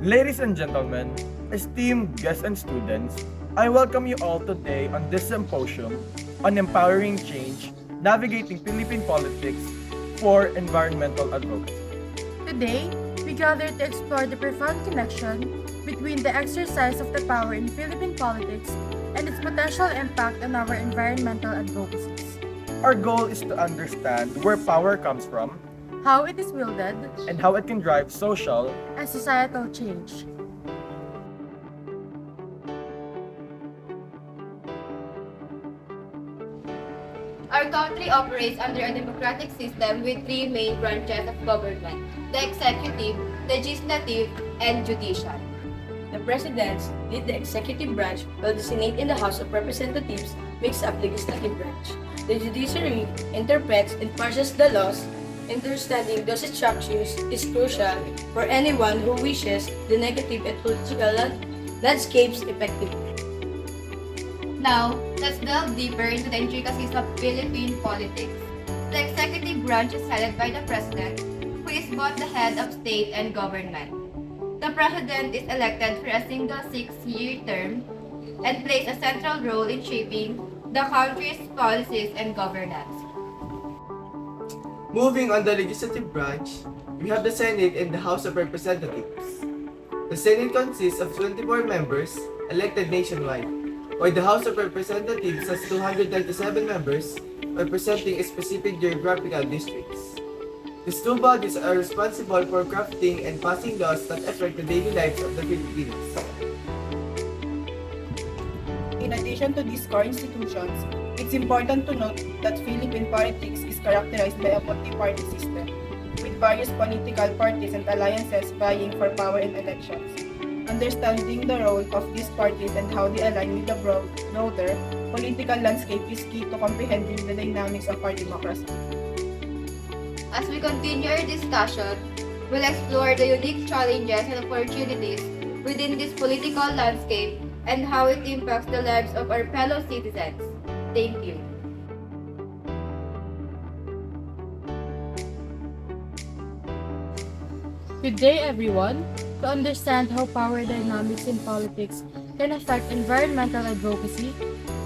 Ladies and gentlemen, esteemed guests and students, I welcome you all today on this symposium on empowering change, navigating Philippine politics for environmental advocacy. Today, we gather to explore the profound connection between the exercise of the power in Philippine politics and its potential impact on our environmental advocacies, Our goal is to understand where power comes from how it is wielded, and how it can drive social. and societal change. Our country operates under a democratic system with three main branches of government: the executive, legislative, and judicial. The presidents lead the executive branch, while the Senate in the House of Representatives makes up the legislative branch. The judiciary interprets and parses the laws. Understanding those structures is crucial for anyone who wishes the negative and political landscapes effectively. Now, let's delve deeper into the intricacies of Philippine politics. The executive branch is headed by the president, who is both the head of state and government. The president is elected for a single 6-year term and plays a central role in shaping the country's policies and governance. Moving on the legislative branch, we have the Senate and the House of Representatives. The Senate consists of 24 members elected nationwide, while the House of Representatives has 237 members representing specific geographical districts. These two bodies are responsible for crafting and passing laws that affect the daily lives of the Filipinos. In addition to these core institutions, it's important to note that Philippine politics is characterized by a multi-party system, with various political parties and alliances vying for power in elections. Understanding the role of these parties and how they align with the broader political landscape is key to comprehending the dynamics of our democracy. As we continue our discussion, we'll explore the unique challenges and opportunities within this political landscape and how it impacts the lives of our fellow citizens. Thank you. Good day, everyone. To understand how power dynamics in politics can affect environmental advocacy,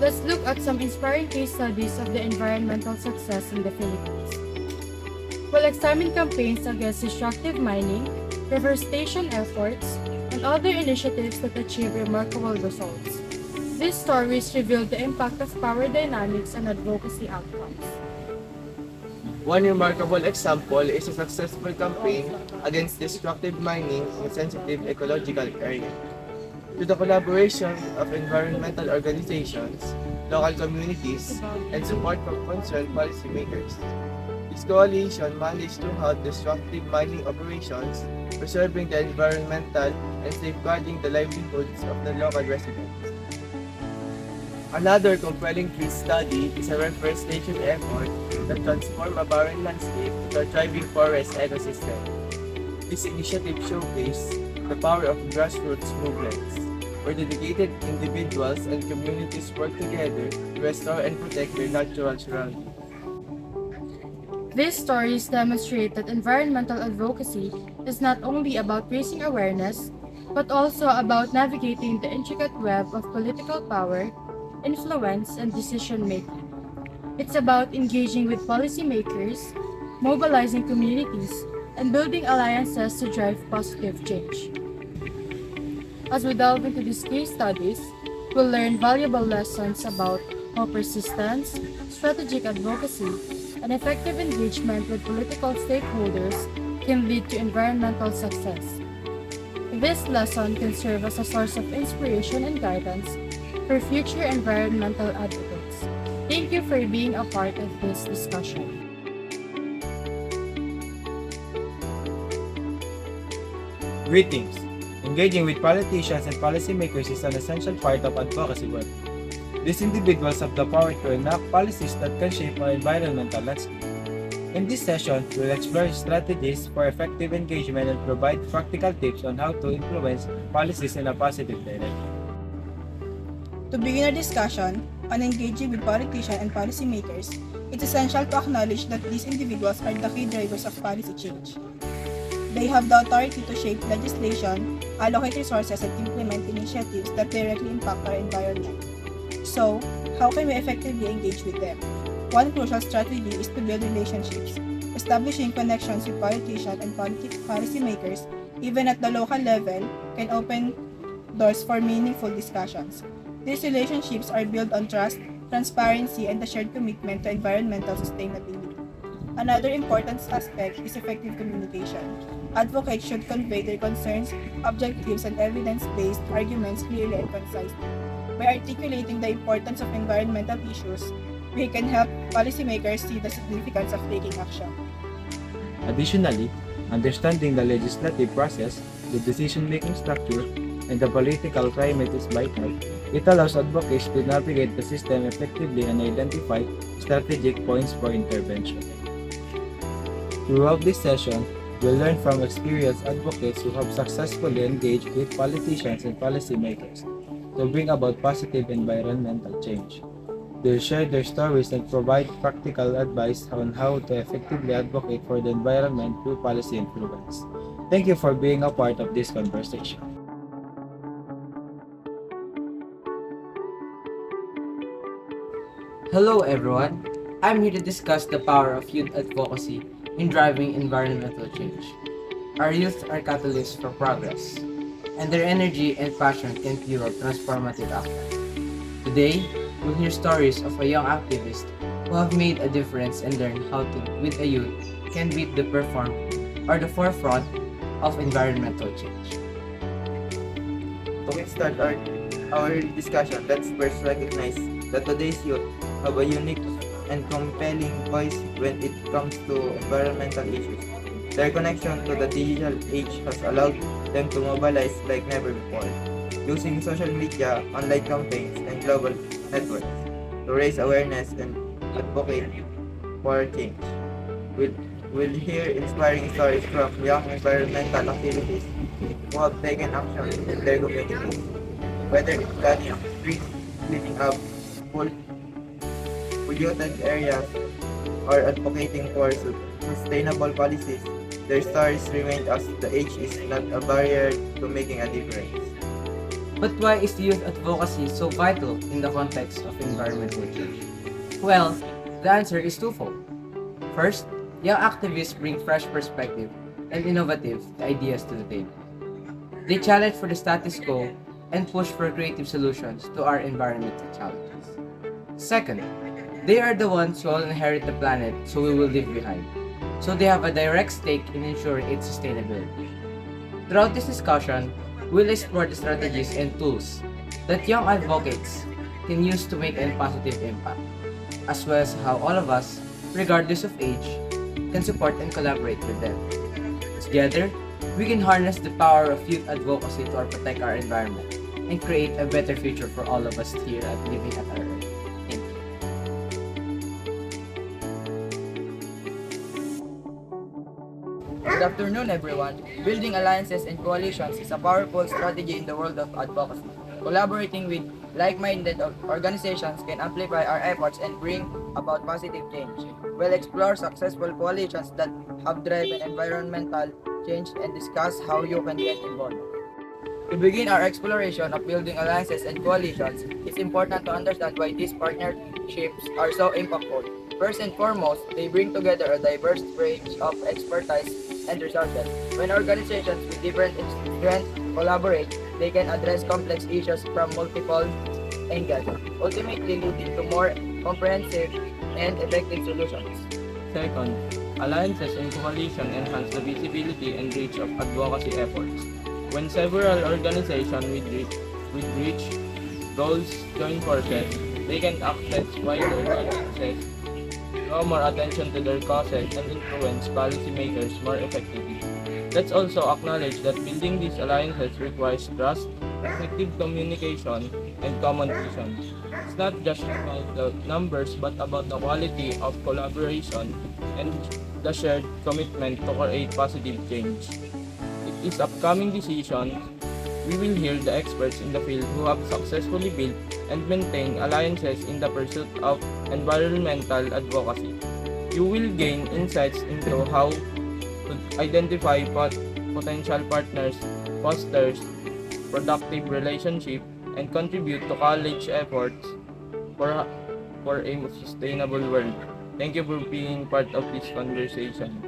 let's look at some inspiring case studies of the environmental success in the Philippines. We'll examine campaigns against destructive mining, reforestation efforts, and other initiatives that achieve remarkable results. These stories reveal the impact of power dynamics and advocacy outcomes. One remarkable example is a successful campaign against destructive mining in sensitive ecological areas. Through the collaboration of environmental organizations, local communities, and support from concerned policymakers, this coalition managed to halt destructive mining operations, preserving the environmental and safeguarding the livelihoods of the local residents. Another compelling case study is a reforestation effort that transformed a barren landscape into a thriving forest ecosystem. This initiative showcased the power of grassroots movements, where dedicated individuals and communities work together to restore and protect their natural surroundings. These stories demonstrate that environmental advocacy is not only about raising awareness, but also about navigating the intricate web of political power, influence, and decision-making. It's about engaging with policymakers, mobilizing communities, and building alliances to drive positive change. As we delve into these case studies, we'll learn valuable lessons about how persistence, strategic advocacy, and effective engagement with political stakeholders can lead to environmental success. This lesson can serve as a source of inspiration and guidance for future environmental advocates. Thank you for being a part of this discussion. Greetings! Engaging with politicians and policymakers is an essential part of advocacy work. These individuals have the power to enact policies that can shape our environmental landscape. In this session, we'll explore strategies for effective engagement and provide practical tips on how to influence policies in a positive direction. To begin our discussion on engaging with politicians and policymakers, it's essential to acknowledge that these individuals are the key drivers of policy change. They have the authority to shape legislation, allocate resources, and implement initiatives that directly impact our environment. So, how can we effectively engage with them? One crucial strategy is to build relationships. Establishing connections with politicians and policymakers, even at the local level, can open doors for meaningful discussions. These relationships are built on trust, transparency, and a shared commitment to environmental sustainability. Another important aspect is effective communication. Advocates should convey their concerns, objectives, and evidence-based arguments clearly and concisely. By articulating the importance of environmental issues, we can help policymakers see the significance of taking action. Additionally, understanding the legislative process, the decision-making structure, and the political climate is vital. It allows advocates to navigate the system effectively and identify strategic points for intervention. Throughout this session, we'll learn from experienced advocates who have successfully engaged with politicians and policymakers to bring about positive environmental change. They'll share their stories and provide practical advice on how to effectively advocate for the environment through policy influence. Thank you for being a part of this conversation. Hello everyone, I'm here to discuss the power of youth advocacy in driving environmental change. Our youth are catalysts for progress, and their energy and passion can fuel transformative action. Today, we'll hear stories of a young activist who have made a difference and learn how to, with a youth, can be the the forefront of environmental change. To kickstart our discussion, let's first recognize that today's youth have a unique and compelling voice when it comes to environmental issues. Their connection to the digital age has allowed them to mobilize like never before, using social media, online campaigns, and global networks to raise awareness and advocate for change. We'll hear inspiring stories from young environmental activists who have taken action in their communities, whether it's planting trees, cleaning up polluted areas, or advocating for sustainable policies. Their stories remind us the age is not a barrier to making a difference. But why is youth advocacy so vital in the context of environmental change? Well, the answer is twofold. First, young activists bring fresh perspective and innovative ideas to the table. They challenge for the status quo and push for creative solutions to our environmental challenges. Second, they are the ones who will inherit the planet so we will leave behind. So they have a direct stake in ensuring its sustainability. Throughout this discussion, we'll explore the strategies and tools that young advocates can use to make a positive impact, as well as how all of us, regardless of age, can support and collaborate with them. Together, we can harness the power of youth advocacy to protect our environment and create a better future for all of us here at Living at Our Earth. Thank you. Good afternoon, everyone. Building alliances and coalitions is a powerful strategy in the world of advocacy. Collaborating with like-minded organizations can amplify our efforts and bring about positive change. We'll explore successful coalitions that have driven environmental change and discuss how you can get involved. To begin our exploration of building alliances and coalitions, it's important to understand why these partnerships are so impactful. First and foremost, they bring together a diverse range of expertise and resources. When organizations with different strengths collaborate, they can address complex issues from multiple angles, ultimately leading to more comprehensive and effective solutions. Second, alliances and coalition enhance the visibility and reach of advocacy efforts. When several organizations with reach goals join forces, they can access wider audiences, draw more attention to their causes, and influence policymakers more effectively. Let's also acknowledge that building these alliances requires trust, effective communication, and common vision. It's not just about the numbers but about the quality of collaboration and the shared commitment to create positive change. In these upcoming decisions, we will hear the experts in the field who have successfully built and maintained alliances in the pursuit of environmental advocacy. You will gain insights into how to identify potential partners, fosters productive relationship, and contribute to college efforts for, for a sustainable world. Thank you for being part of this conversation.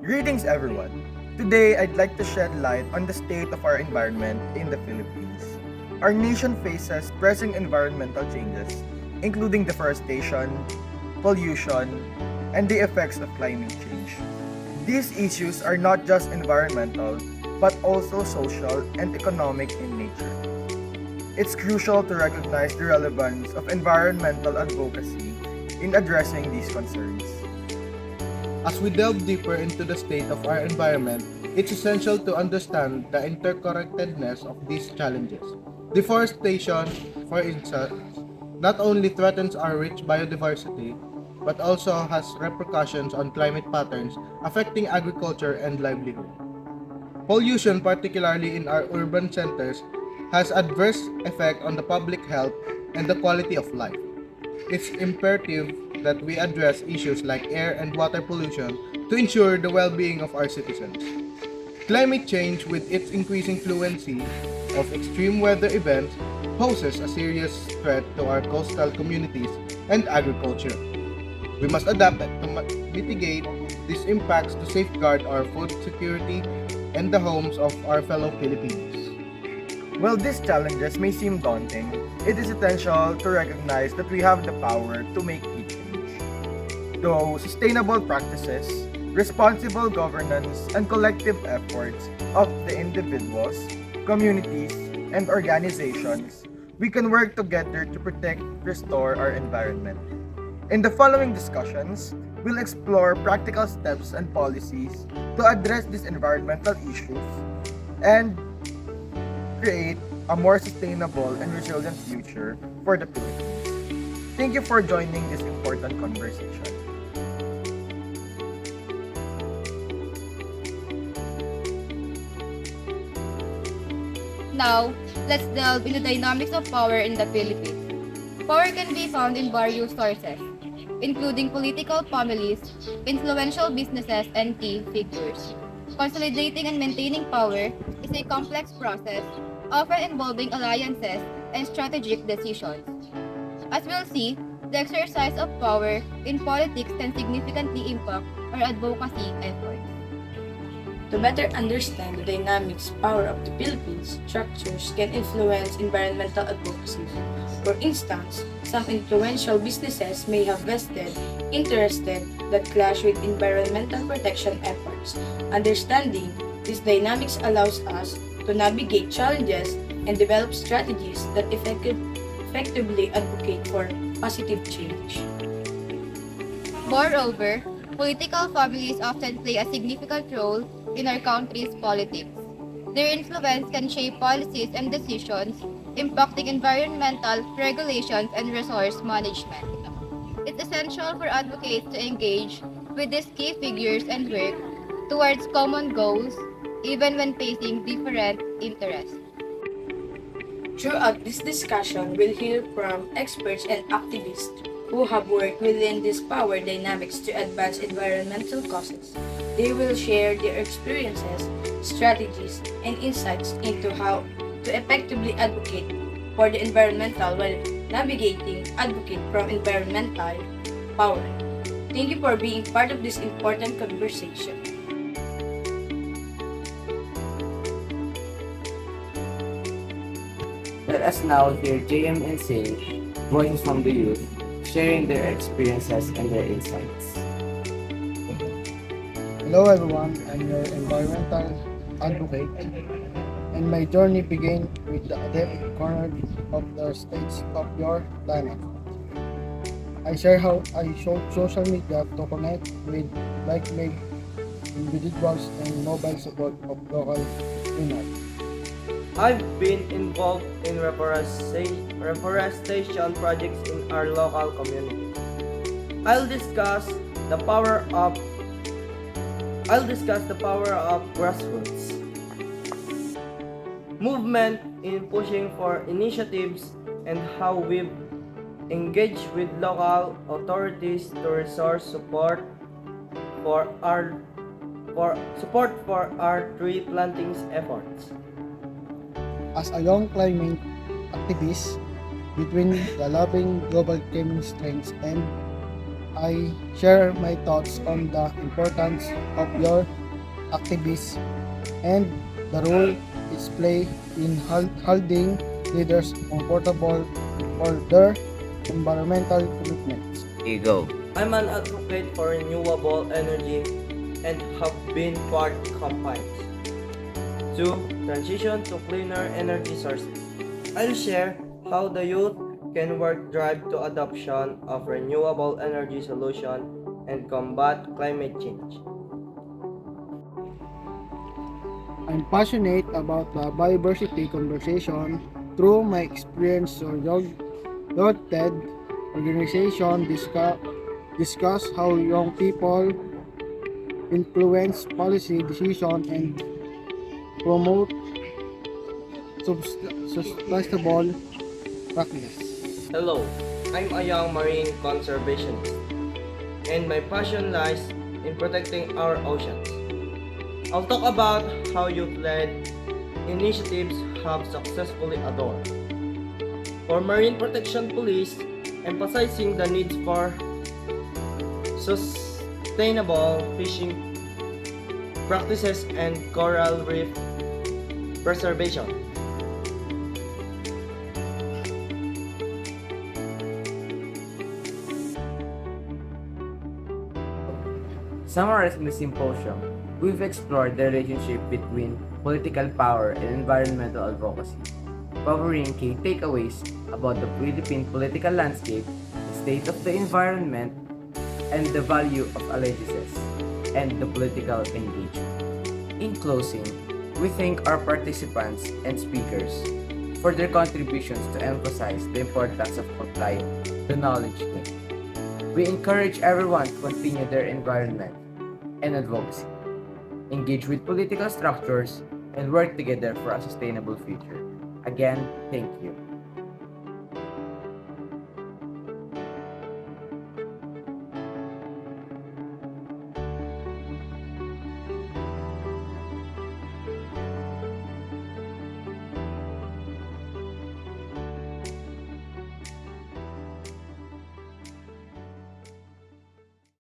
Greetings, everyone. Today, I'd like to shed light on the state of our environment in the Philippines. Our nation faces pressing environmental changes, including deforestation, pollution, and the effects of climate change. These issues are not just environmental, but also social and economic in nature. It's crucial to recognize the relevance of environmental advocacy in addressing these concerns. As we delve deeper into the state of our environment, it's essential to understand the interconnectedness of these challenges. Deforestation, for instance, not only threatens our rich biodiversity, but also has repercussions on climate patterns affecting agriculture and livelihood. Pollution, particularly in our urban centers, has adverse effect on the public health and the quality of life. It's imperative that we address issues like air and water pollution to ensure the well-being of our citizens. Climate change, with its increasing fluency of extreme weather events, poses a serious threat to our coastal communities and agriculture. We must adapt to mitigate these impacts to safeguard our food security and the homes of our fellow Filipinos. While these challenges may seem daunting, it is essential to recognize that we have the power to make a change. Though sustainable practices, responsible governance, and collective efforts of the individuals, communities, and organizations, we can work together to protect, restore our environment. In the following discussions, we'll explore practical steps and policies to address these environmental issues and create a more sustainable and resilient future for the Philippines. Thank you for joining this important conversation. Now, let's delve into the dynamics of power in the Philippines. Power can be found in various sources, including political families, influential businesses, and key figures. Consolidating and maintaining power is a complex process, often involving alliances and strategic decisions. As we'll see, the exercise of power in politics can significantly impact our advocacy efforts. To better understand the dynamics power of the Philippines, structures can influence environmental advocacy. For instance, some influential businesses may have vested interests that clash with environmental protection efforts. Understanding these dynamics allows us to navigate challenges and develop strategies that effectively advocate for positive change. Moreover, political families often play a significant role in our country's politics. Their influence can shape policies and decisions impacting environmental regulations and resource management. It's essential for advocates to engage with these key figures and work towards common goals, even when facing different interests. Throughout this discussion, we'll hear from experts and activists who have worked within these power dynamics to advance environmental causes. They will share their experiences, strategies, and insights into how to effectively advocate for the environmental while navigating advocate from environmental power. Thank you for being part of this important conversation. Let us now hear JM and Singh, voices from the youth, sharing their experiences and their insights. Hello everyone, I'm your environmental advocate, and my journey began with the adept corner of the states of your planet. I share how I use social media to connect with like-minded individuals and mobile support of local communities. I've been involved in reforestation projects in our local community. I'll discuss the power of grassroots movement in pushing for initiatives and how we've Engage with local authorities to resource for our for our tree plantings efforts. As a young climate activist, between the loving global climate strengths and I share my thoughts on the importance of your activism and the role it's play in holding leaders accountable for their environmental commitments. I'm an advocate for renewable energy and have been part campaigns to transition to cleaner energy sources. I'll share how the youth can work drive to adoption of renewable energy solution and combat climate change. I'm passionate about the biodiversity conversation through my experience or TED organization discuss how young people influence policy decision and promote sustainable practice. Hello, I'm a young marine conservationist, and my passion lies in protecting our oceans. I'll talk about how youth-led initiatives have successfully adopted. For Marine Protection Police, emphasizing the need for sustainable fishing practices and coral reef preservation. Summarizing the symposium, we've explored the relationship between political power and environmental advocacy, covering key takeaways about the Philippine political landscape, the state of the environment, and the value of allegiances and the political engagement. In closing, we thank our participants and speakers for their contributions to emphasize the importance of applying the knowledge gained. We encourage everyone to continue their environment and advocacy, engage with political structures, and work together for a sustainable future. Again, thank you.